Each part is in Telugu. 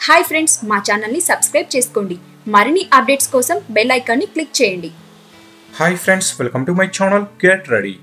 హాయ్ ఫ్రెండ్స్, మా ఛానల్ని సబ్స్క్రైబ్ చేసుకోండి. మరిన్ని అప్డేట్స్ కోసం బెల్ ఐకాన్ని క్లిక్ చేయండి. Hi friends, welcome to my channel. Get ready.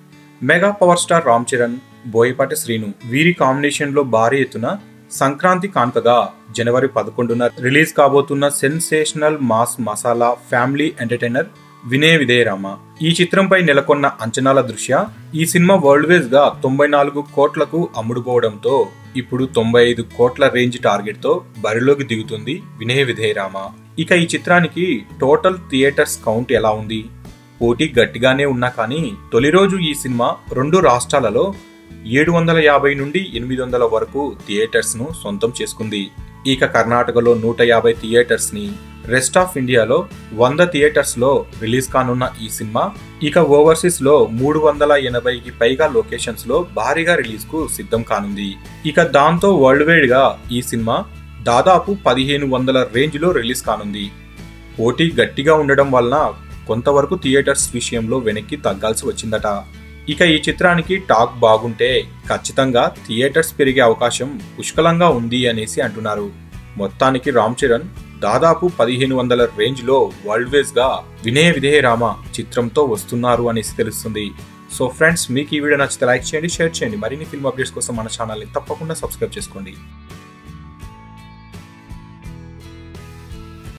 Mega power star Ram Charan, Boyapati Srinu వీరి కాంబినేషన్లో భారీ ఎత్తున సంక్రాంతి కానుకగా జనవరి 11న రిలీజ్ కాబోతున్న sensational mass masala family entertainer Vinaya Vidheya Rama. ఈ చిత్రంపై నెలకొన్న అంచనాల దృష్ట్యా ఈ సినిమా వరల్డ్ వైజ్ గా 94 కోట్లకు అమ్ముడుపోవడంతో ఇప్పుడు 95 కోట్ల రేంజ్ టార్గెట్ తో బరిలోకి దిగుతుంది వినయ విధేయ రామ. ఇక ఈ చిత్రానికి టోటల్ థియేటర్స్ కౌంట్ ఎలా ఉంది? పోటీ గట్టిగానే ఉన్నా కానీ తొలి రోజు ఈ సినిమా 2 రాష్ట్రాలలో 750 నుండి 800 వరకు థియేటర్స్ ను సొంతం చేసుకుంది. ఇక కర్ణాటకలో 150 థియేటర్స్ ని, రెస్ట్ ఆఫ్ ఇండియాలో 100 థియేటర్స్ లో రిలీజ్ కానున్న ఈ సినిమా ఇక ఓవర్సీస్ లో 380కి పైగా లొకేషన్స్ లో భారీగా రిలీజ్ కు సిద్ధం కానుంది. ఇక దాంతో వరల్డ్ వైడ్ గా ఈ సినిమా దాదాపు 1500 రేంజ్ లో రిలీజ్ కానుంది. పోటీ గట్టిగా ఉండడం వలన కొంతవరకు థియేటర్స్ విషయంలో వెనక్కి తగ్గాల్సి వచ్చిందట. ఇక ఈ చిత్రానికి టాక్ బాగుంటే ఖచ్చితంగా థియేటర్స్ పెరిగే అవకాశం పుష్కలంగా ఉంది అనేసి అంటున్నారు. మొత్తానికి రామ్ చరణ్ దాదాపు 1500 రేంజ్ లో వరల్డ్ వైజ్ గా వినయ విధేయ రామ చిత్రంతో వస్తున్నారు అనేసి తెలుస్తుంది. సో ఫ్రెండ్స్, మీకు ఈ వీడియో నచ్చితే లైక్ చేయండి, షేర్ చేయండి. మరిన్ని ఫిల్మ్ అప్డేట్స్ కోసం మన ఛానల్ని తప్పకుండా సబ్స్క్రైబ్ చేసుకోండి.